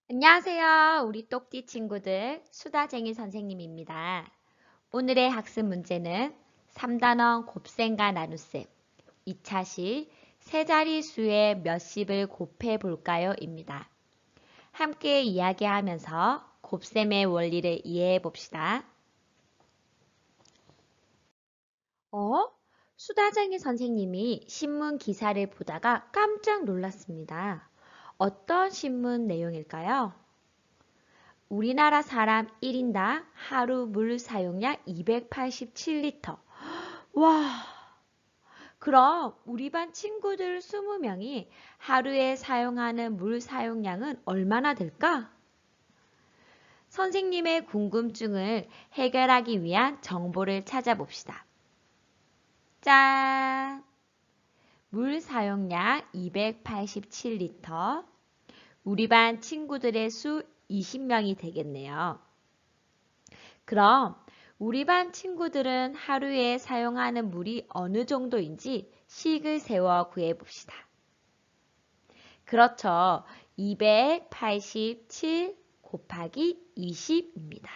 안녕하세요. 우리 똑띠 친구들, 수다쟁이 선생님입니다. 오늘의 학습 문제는 3단원 곱셈과 나눗셈, 2차시 세 자리 수의 몇십을 곱해 볼까요? 입니다. 함께 이야기하면서 곱셈의 원리를 이해해 봅시다. 어? 수다쟁이 선생님이 신문 기사를 보다가 깜짝 놀랐습니다. 어떤 신문 내용일까요? 우리나라 사람 1인당 하루 물 사용량 287리터. 와, 그럼 우리 반 친구들 20명이 하루에 사용하는 물 사용량은 얼마나 될까? 선생님의 궁금증을 해결하기 위한 정보를 찾아봅시다. 짠! 물 사용량 287리터. 우리 반 친구들의 수 20명이 되겠네요. 그럼 우리 반 친구들은 하루에 사용하는 물이 어느 정도인지 식을 세워 구해봅시다. 그렇죠. 287 곱하기 20입니다.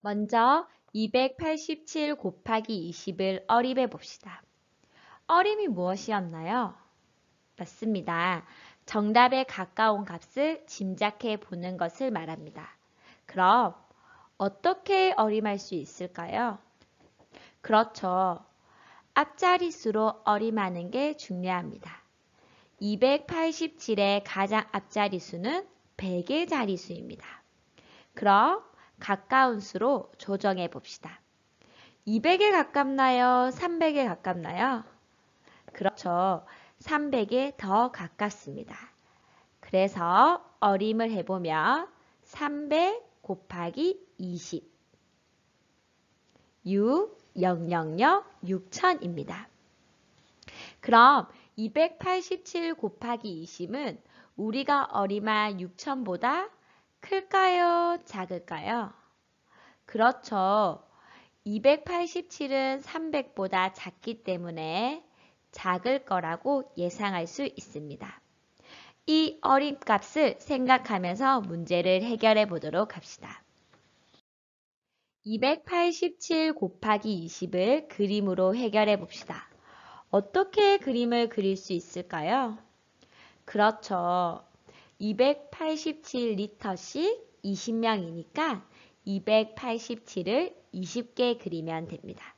먼저 287 곱하기 20을 어림해 봅시다. 어림이 무엇이었나요? 맞습니다. 정답에 가까운 값을 짐작해 보는 것을 말합니다. 그럼 어떻게 어림할 수 있을까요? 그렇죠. 앞자리수로 어림하는 게 중요합니다. 287의 가장 앞자리수는 100의 자리수입니다. 그럼 가까운 수로 조정해 봅시다. 200에 가깝나요? 300에 가깝나요? 그렇죠. 300에 더 가깝습니다. 그래서 어림을 해보면 300 곱하기 20 6 0 0 0 6000입니다. 그럼 287 곱하기 20은 우리가 어림한 6000보다 클까요? 작을까요? 그렇죠. 287은 300보다 작기 때문에 작을 거라고 예상할 수 있습니다. 이 어림값을 생각하면서 문제를 해결해 보도록 합시다. 287 곱하기 20을 그림으로 해결해 봅시다. 어떻게 그림을 그릴 수 있을까요? 그렇죠. 287리터씩 20명이니까 287을 20개 그리면 됩니다.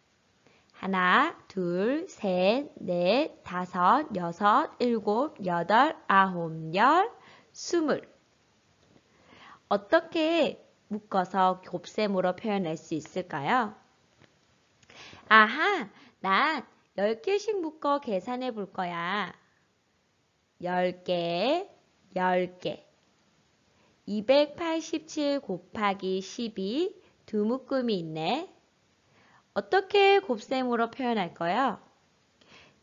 하나, 둘, 셋, 넷, 다섯, 여섯, 일곱, 여덟, 아홉, 열, 스물. 어떻게 묶어서 곱셈으로 표현할 수 있을까요? 아하, 난 10개씩 묶어 계산해 볼 거야. 10개, 10개. 287 곱하기 12, 두 묶음이 있네. 어떻게 곱셈으로 표현할까요?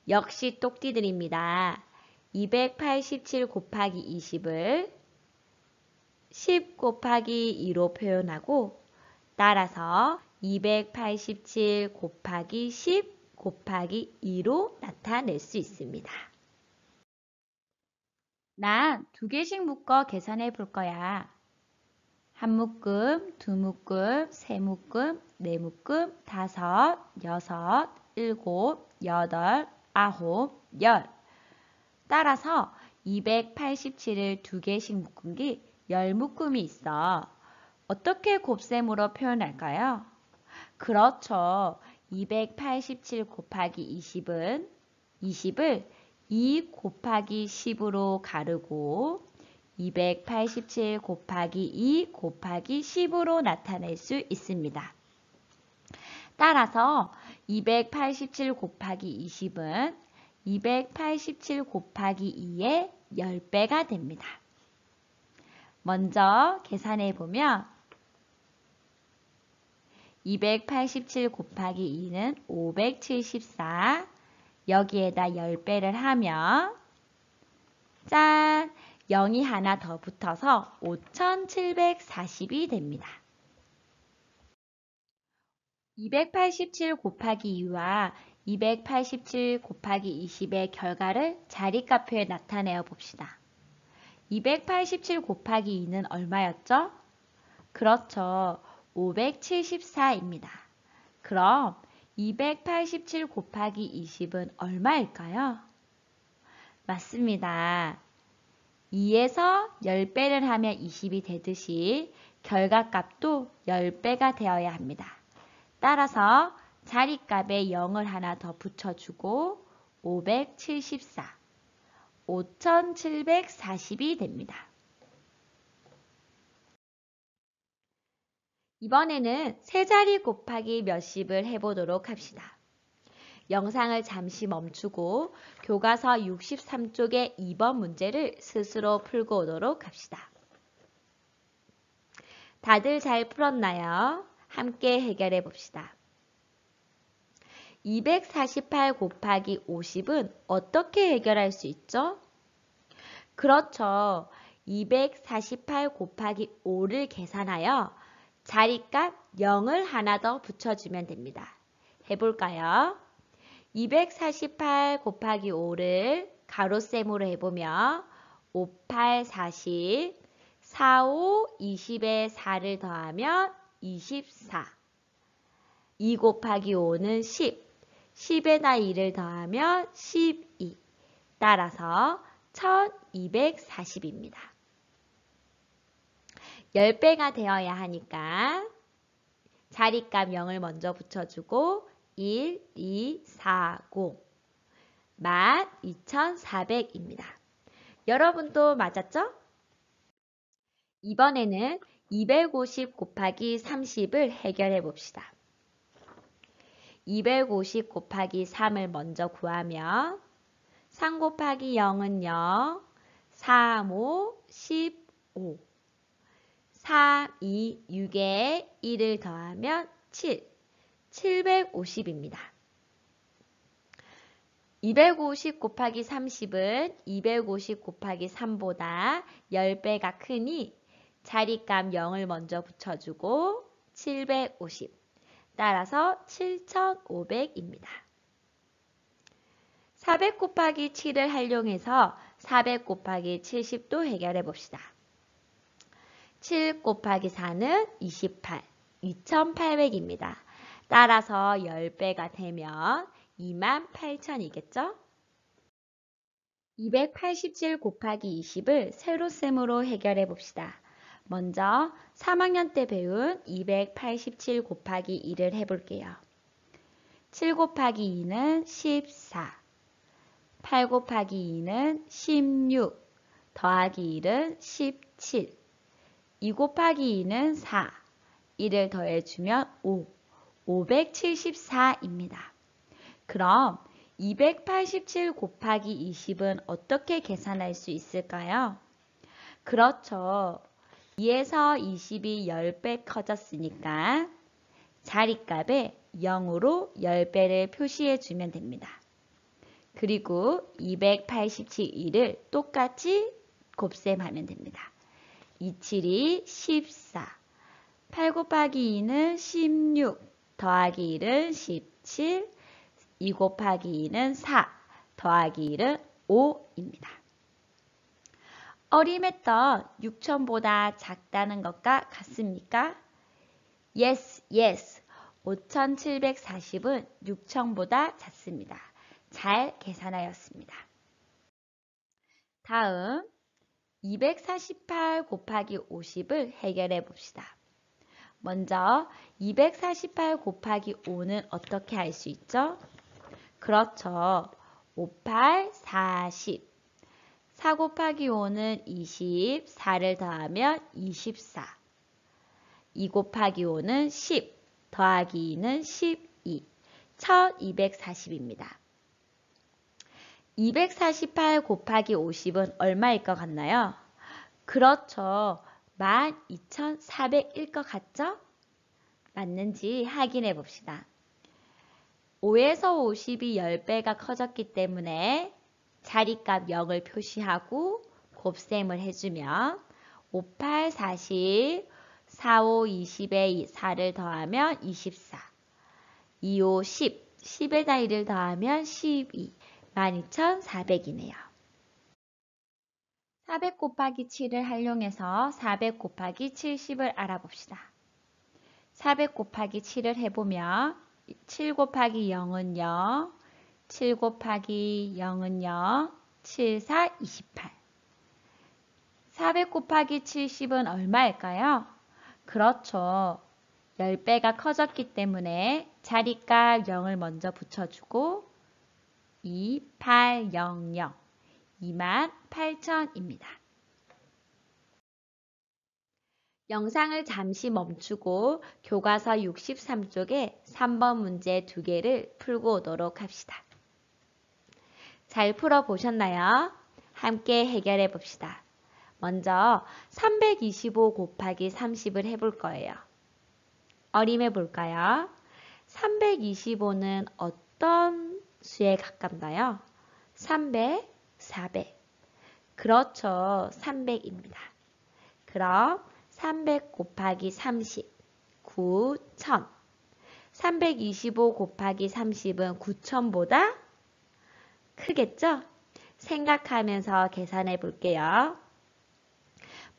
역시 똑띠들입니다. 287 곱하기 20을 10 곱하기 2로 표현하고 따라서 287 곱하기 10 곱하기 2로 나타낼 수 있습니다. 난 2개씩 묶어 계산해 볼 거야. 한 묶음, 두 묶음, 세 묶음, 네 묶음, 다섯, 여섯, 일곱, 여덟, 아홉, 열. 따라서 287을 2개씩 묶은 게 10묶음이 있어. 어떻게 곱셈으로 표현할까요? 그렇죠. 287 곱하기 20은 20을 2 곱하기 10으로 가르고 287 곱하기 2 곱하기 10으로 나타낼 수 있습니다. 따라서 287 곱하기 20은 287 곱하기 2의 10배가 됩니다. 먼저 계산해 보면 287 곱하기 2는 574. 여기에다 10배를 하면 짠! 0이 하나 더 붙어서 5740이 됩니다. 287 곱하기 2와 287 곱하기 20의 결과를 자리값표에 나타내어 봅시다. 287 곱하기 2는 얼마였죠? 그렇죠. 574입니다. 그럼 287 곱하기 20은 얼마일까요? 맞습니다. 2에서 10배를 하면 20이 되듯이 결과값도 10배가 되어야 합니다. 따라서 자리값에 0을 하나 더 붙여주고 574, 5740이 됩니다. 이번에는 세자리 곱하기 몇십을 해보도록 합시다. 영상을 잠시 멈추고 교과서 63쪽의 2번 문제를 스스로 풀고 오도록 합시다. 다들 잘 풀었나요? 함께 해결해 봅시다. 248 곱하기 50은 어떻게 해결할 수 있죠? 그렇죠. 248 곱하기 5를 계산하여 자리값 0을 하나 더 붙여주면 됩니다. 해볼까요? 248 곱하기 5를 가로셈으로 해보면 5, 8, 40, 4, 5, 20에 4를 더하면 24. 2 곱하기 5는 10, 10에다 2를 더하면 12. 따라서 1240입니다. 10배가 되어야 하니까 자리값 0을 먼저 붙여주고 1, 2, 4, 0 12,400입니다. 여러분도 맞았죠? 이번에는 250 곱하기 30을 해결해 봅시다. 250 곱하기 3을 먼저 구하면 3 곱하기 0은 0, 3, 5, 15 3, 2, 6에 1을 더하면 7, 750입니다. 250 곱하기 30은 250 곱하기 3보다 10배가 크니 자리값 0을 먼저 붙여주고 750, 따라서 7500입니다. 400 곱하기 7을 활용해서 400 곱하기 70도 해결해 봅시다. 7 곱하기 4는 28, 2800입니다. 따라서 10배가 되면 28000이겠죠? 287 곱하기 20을 세로셈으로 해결해 봅시다. 먼저 3학년 때 배운 287 곱하기 2를 해볼게요. 7 곱하기 2는 14, 8 곱하기 2는 16, 더하기 1은 17, 2 곱하기 2는 4, 1을 더해주면 5, 574입니다. 그럼 287 곱하기 20은 어떻게 계산할 수 있을까요? 그렇죠. 2에서 20이 10배 커졌으니까 자리값에 0으로 10배를 표시해 주면 됩니다. 그리고 287을 똑같이 곱셈하면 됩니다. 27이 14, 8 곱하기 2는 16, 더하기 1은 17, 2 곱하기 2는 4, 더하기 1은 5입니다. 어림했던 6,000보다 작다는 것과 같습니까? Yes, yes. 5,740은 6,000보다 작습니다. 잘 계산하였습니다. 다음 248 곱하기 50을 해결해 봅시다. 먼저 248 곱하기 5는 어떻게 할 수 있죠? 그렇죠. 5, 8, 40. 4 곱하기 5는 20, 4를 더하면 24. 2 곱하기 5는 10, 더하기 2는 12, 1240입니다. 248 곱하기 50은 얼마일 것 같나요? 그렇죠. 12,400일 것 같죠? 맞는지 확인해 봅시다. 5에서 50이 10배가 커졌기 때문에 자리값 0을 표시하고 곱셈을 해주면 5, 8, 40, 4, 5, 20에 4를 더하면 24, 2, 5, 10, 10에다 1을 더하면 12, 12,400이네요. 400 곱하기 7을 활용해서 400 곱하기 70을 알아봅시다. 400 곱하기 7을 해보면 7 곱하기 0은 0, 7 곱하기 0은 0, 7, 4, 28. 400 곱하기 70은 얼마일까요? 그렇죠. 10배가 커졌기 때문에 자리값 0을 먼저 붙여주고 2800, 28,000입니다. 영상을 잠시 멈추고 교과서 63쪽에 3번 문제 2개를 풀고 오도록 합시다. 잘 풀어보셨나요? 함께 해결해 봅시다. 먼저 325 곱하기 30을 해볼 거예요. 어림해 볼까요? 325는 어떤 수에 가깝나요? 300, 400. 그렇죠. 300입니다. 그럼 300 곱하기 30, 9,000. 325 곱하기 30은 9,000보다 크겠죠? 생각하면서 계산해 볼게요.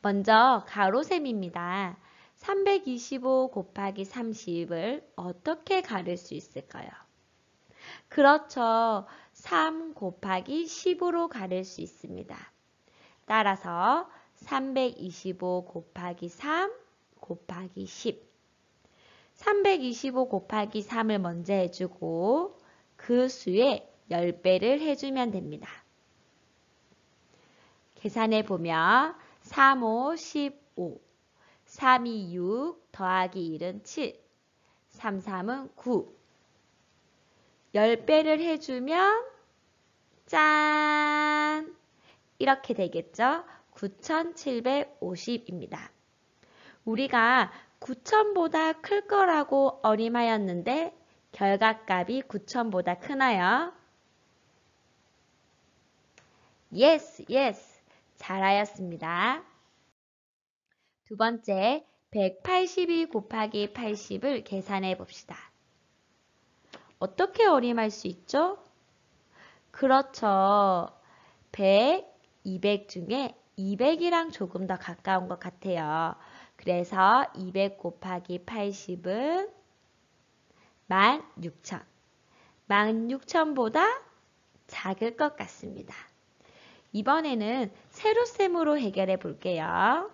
먼저 가로셈입니다. 325 곱하기 30을 어떻게 가를 수 있을까요? 그렇죠. 3 곱하기 10으로 가를 수 있습니다. 따라서 325 곱하기 3 곱하기 10. 325 곱하기 3을 먼저 해주고 그 수에 10배를 해주면 됩니다. 계산해 보면 3, 5, 15, 3, 2, 6, 더하기 1은 7, 3, 3은 9. 10배를 해주면 짠! 이렇게 되겠죠? 9,750입니다. 우리가 9,000보다 클 거라고 어림하였는데 결과값이 9,000보다 크나요? Yes, yes. 잘하였습니다. 두 번째, 182 곱하기 80을 계산해 봅시다. 어떻게 어림할 수 있죠? 그렇죠. 100, 200 중에 200이랑 조금 더 가까운 것 같아요. 그래서 200 곱하기 80은 16,000. 16,000보다 작을 것 같습니다. 이번에는 세로셈으로 해결해 볼게요.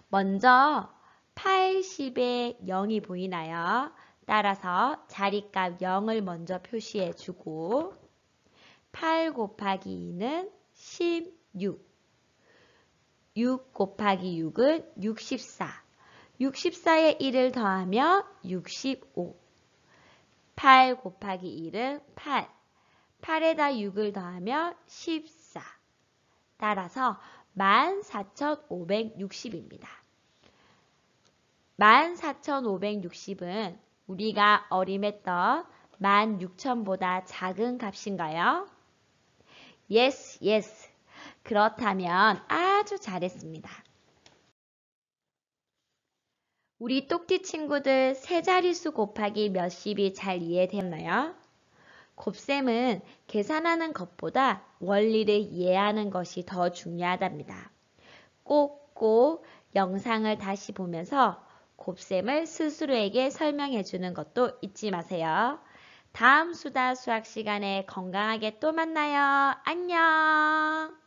먼저 80에 0이 보이나요? 따라서 자리값 0을 먼저 표시해 주고 8 곱하기 2는 16. 6 곱하기 6은 64. 64에 1을 더하면 65. 8 곱하기 1은 8. 8에다 6을 더하면 14. 따라서 14,560입니다. 14,560은 우리가 어림했던 16,000보다 작은 값인가요? Yes, yes. 그렇다면 아주 잘했습니다. 우리 똑띠 친구들 세 자릿수 곱하기 몇십이 잘 이해되었나요? 곱셈은 계산하는 것보다 원리를 이해하는 것이 더 중요하답니다. 꼭 영상을 다시 보면서 곱셈을 스스로에게 설명해 주는 것도 잊지 마세요. 다음 수다 수학 시간에 건강하게 또 만나요. 안녕!